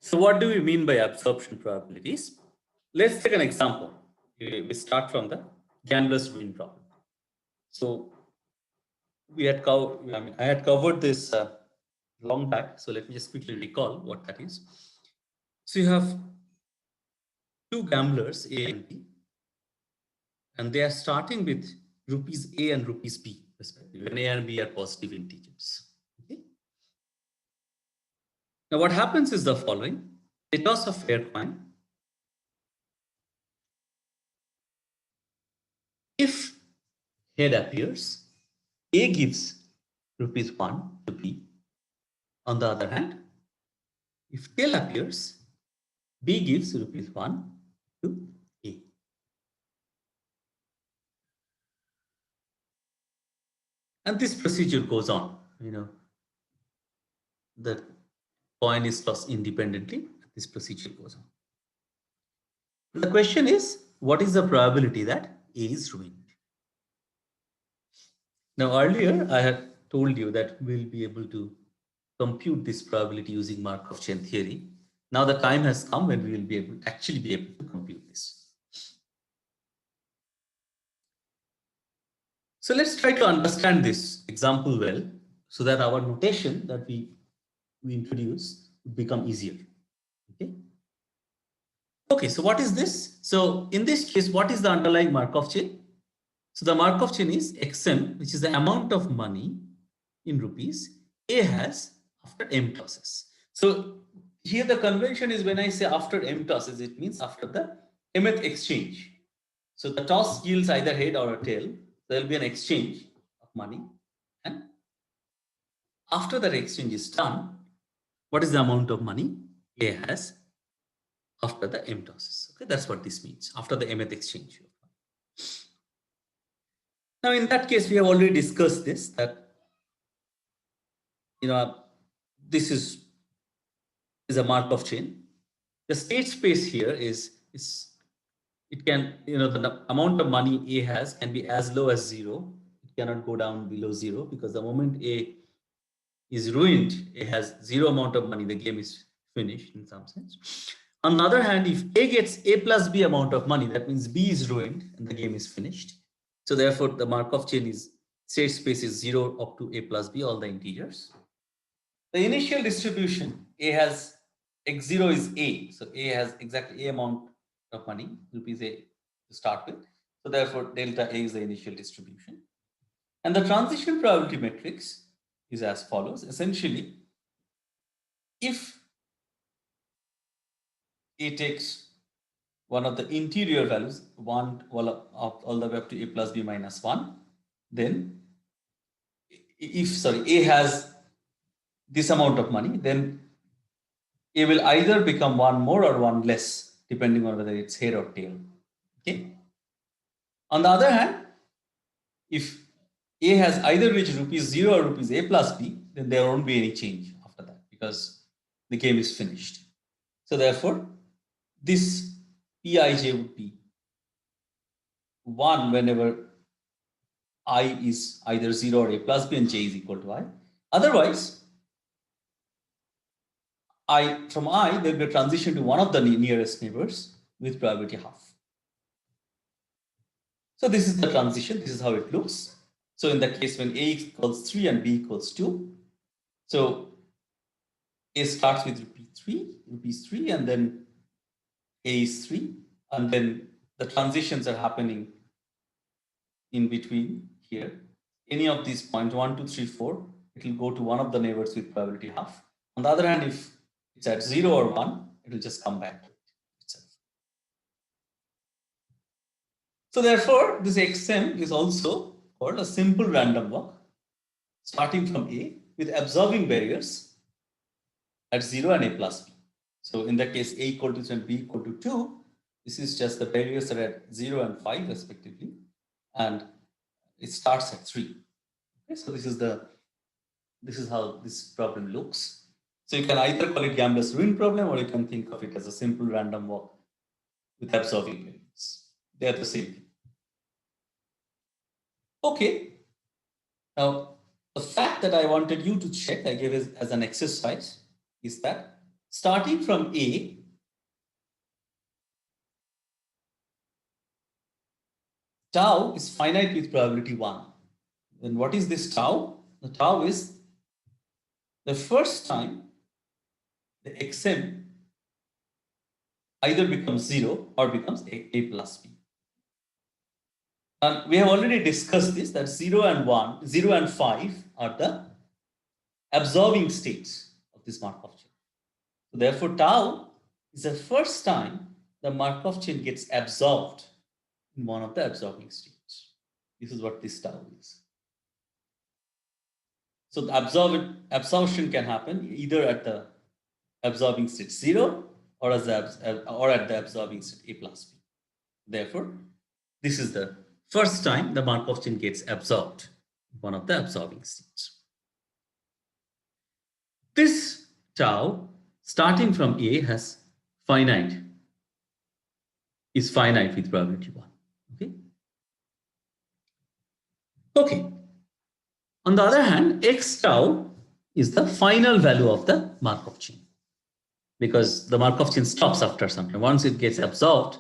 So what do we mean by absorption probabilities? Let's take an example. We start from the gambler's ruin problem. So I had covered this long back. So let me just quickly recall what that is. So you have two gamblers, A and B, and they are starting with rupees A and rupees B, respectively, when A and B are positive integers. Okay. Now what happens is the following. They toss a fair coin. If head appears, A gives rupees 1 to B. On the other hand, if tail appears, B gives rupees 1 to A. And this procedure goes on. The coin is tossed independently. This procedure goes on. The question is, what is the probability that A is ruined? Now, earlier I had told you that we'll be able to compute this probability using Markov chain theory. Now the time has come when we will be able to compute this. So let's try to understand this example well, so that our notation that we introduce will become easier. Okay, so what is this? So in this case, what is the underlying Markov chain? So the Markov chain is XM, which is the amount of money in rupees A has after M tosses. So here the convention is, when I say after M tosses, it means after the mth exchange. So the toss yields either head or a tail. There will be an exchange of money. And after that exchange is done, what is the amount of money A has after the M tosses? Okay, that's what this means, after the mth exchange. Now, in that case, we have already discussed this, that this is a Markov chain. The state space here is it can, the amount of money A has can be as low as 0. It cannot go down below 0, because the moment A is ruined, A has 0 amount of money, the game is finished in some sense. On the other hand, if A gets A plus B amount of money, that means B is ruined and the game is finished. So therefore, the Markov chain is state space is 0 up to A plus B, all the integers. The initial distribution, A has x0 is A. So A has exactly A amount of money, rupees A to start with. So therefore, delta A is the initial distribution. And the transition probability matrix is as follows. Essentially, if A takes one of the interior values, all the way up to A plus B minus 1, then A has this amount of money, then A will either become 1 more or 1 less, depending on whether it's head or tail. Okay. On the other hand, if A has either reached rupees 0 or rupees A plus B, then there won't be any change after that, because the game is finished. So therefore, this Pij would be 1 whenever I is either 0 or A plus B and J is equal to I. Otherwise, from I, there will be a transition to one of the nearest neighbors with probability half. So this is the transition. This is how it looks. So in the case when A equals 3 and B equals 2, so A starts with rupees 3, and then A is 3, and then the transitions are happening in between here. Any of these points, 1, 2, 3, 4, it will go to one of the neighbors with probability half. On the other hand, if it's at 0 or 1, it will just come back to itself. So therefore, this XM is also called a simple random walk, starting from A with absorbing barriers at 0 and A plus B. So in that case, A equal to 2 and B equal to 2, this is just the barriers are at 0 and 5 respectively, and it starts at 3. Okay, so this is how this problem looks. So you can either call it gambler's ruin problem, or you can think of it as a simple random walk with absorbing barriers. They are the same thing. Okay. Now, the fact that I wanted you to check, I gave it as an exercise, is that starting from A, tau is finite with probability 1. Then what is this tau? The tau is the first time the xm either becomes 0 or becomes a plus b. And we have already discussed this, that 0 and 1, 0 and 5 are the absorbing states of this Markov chain. So therefore, tau is the first time the Markov chain gets absorbed in one of the absorbing states. This is what this tau is. So the absorption can happen either at the absorbing state 0 or at the absorbing state a plus b. Therefore, this is the first time the Markov chain gets absorbed in one of the absorbing states. This tau starting from A is finite with probability 1. Okay. On the other hand, x tau is the final value of the Markov chain, because the Markov chain stops after some time. Once it gets absorbed,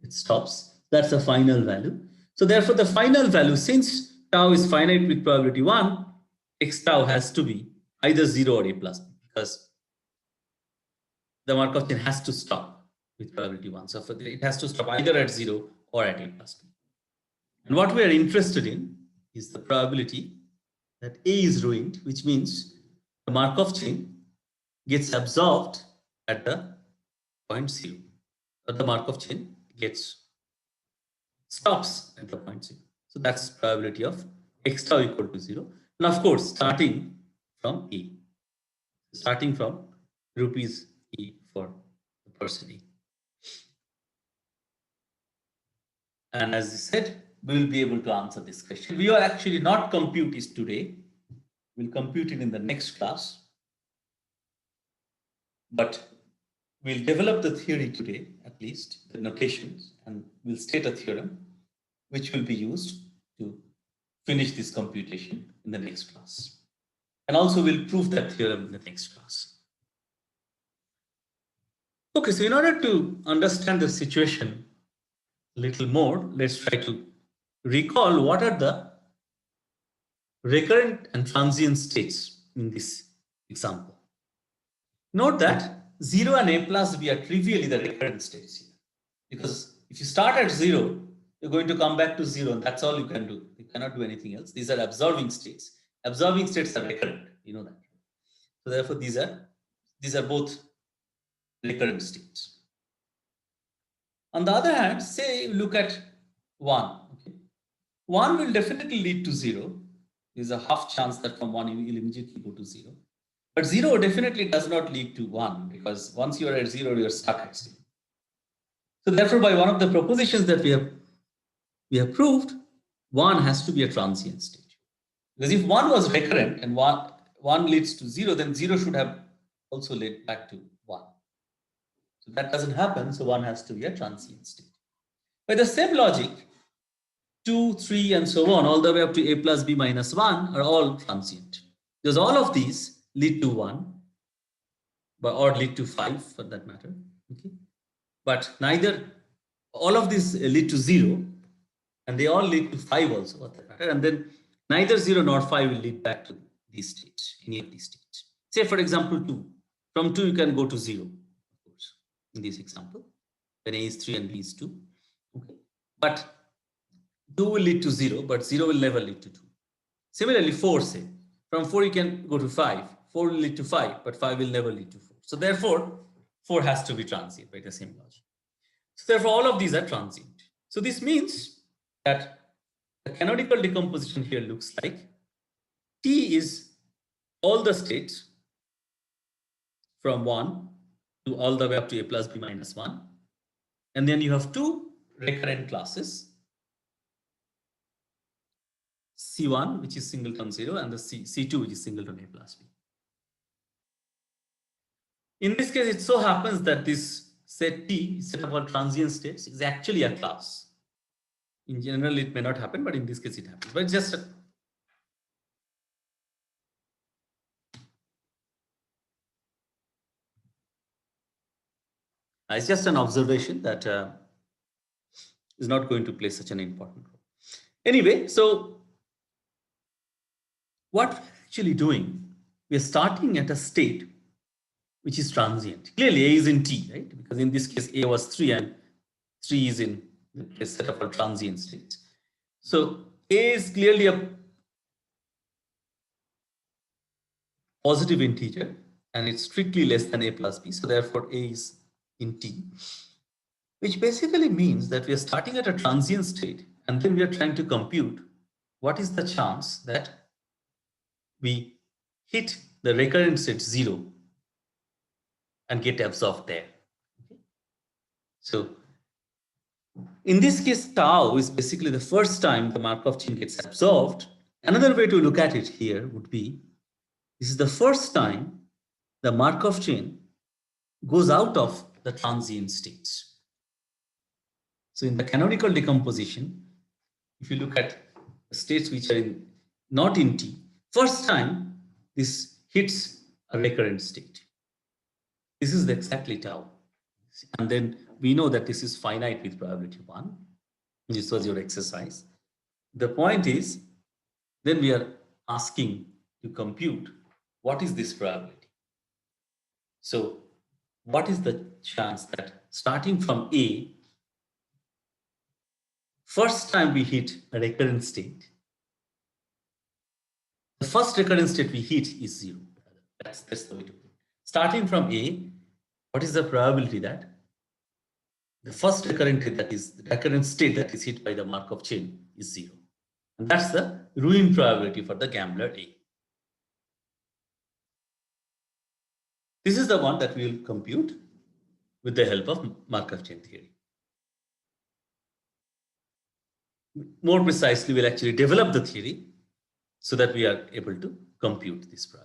it stops. That's the final value. So therefore, the final value, since tau is finite with probability 1, x tau has to be either 0 or a plus b, because the Markov chain has to stop with probability 1. So it has to stop either at 0 or at a plus b. And what we are interested in is the probability that A is ruined, which means the Markov chain gets absorbed at the point 0. Or the Markov chain stops at the point 0. So that's probability of x tau equal to 0. And of course, starting from A. Starting from rupees E for the person E. And as I said, we will be able to answer this question. We will actually not compute it today. We'll compute it in the next class. But we'll develop the theory today, at least, the notations, and we'll state a theorem which will be used to finish this computation in the next class. And also we'll prove that theorem in the next class. Okay, so in order to understand the situation a little more, let's try to recall what are the recurrent and transient states in this example. Note that 0 and a plus b are trivially the recurrent states here. Because if you start at 0, you're going to come back to 0, and that's all you can do. You cannot do anything else. These are absorbing states. Absorbing states are recurrent. You know that. So therefore, these are both recurrent states. On the other hand, say you look at 1. Okay? 1 will definitely lead to 0. There's a half chance that from 1 you will immediately go to 0. But 0 definitely does not lead to 1, because once you are at 0, you are stuck at 0. So therefore, by one of the propositions that we have proved, 1 has to be a transient state. Because if 1 was recurrent and 1 leads to 0, then 0 should have also led back to 1. So that doesn't happen, so 1 has to be a transient state. By the same logic, 2, 3, and so on, all the way up to a plus b minus 1 are all transient. Because all of these lead to 1, or lead to 5 for that matter. Okay? But neither, all of these lead to 0, and they all lead to 5 also for that matter. And then neither 0 nor 5 will lead back to these states, any of these states. Say, for example, 2. From 2, you can go to 0, of course, in this example, when a is 3 and b is 2. Okay. But 2 will lead to 0, but 0 will never lead to 2. Similarly, 4, say, from 4 you can go to 5. 4 will lead to 5, but 5 will never lead to 4. So therefore, 4 has to be transient by the same logic. So therefore, all of these are transient. So this means that the canonical decomposition here looks like T is all the states from 1 to all the way up to a plus b minus 1. And then you have 2 recurrent classes, C1, which is singleton 0, and the C2, which is singleton a plus b. In this case, it so happens that this set T, set of all transient states, is actually a class. In general, it may not happen, but in this case, it happens. But just It's just an observation that is not going to play such an important role. Anyway, so what we're actually doing, we're starting at a state which is transient. Clearly, A is in T, right? Because in this case, A was 3 and 3 is in the set of a transient states. So A is clearly a positive integer and it's strictly less than A plus B. So therefore, A is in T, which basically means that we are starting at a transient state and then we are trying to compute what is the chance that we hit the recurrent state 0 and get absorbed there. Okay. So in this case, tau is basically the first time the Markov chain gets absorbed. Another way to look at it here would be, this is the first time the Markov chain goes out of the transient states. So in the canonical decomposition, if you look at the states which are not in T, first time this hits a recurrent state. This is exactly tau. And then we know that this is finite with probability 1. This was your exercise. The point is, then we are asking to compute what is this probability. So what is the chance that starting from A, first time we hit a recurrent state, the first recurrent state we hit is 0. That's the way to put it. Starting from A, what is the probability that the first recurrent state that is hit by the Markov chain is 0? And that's the ruin probability for the gambler A. This is the one that we will compute with the help of Markov chain theory. More precisely, we'll actually develop the theory so that we are able to compute this probability.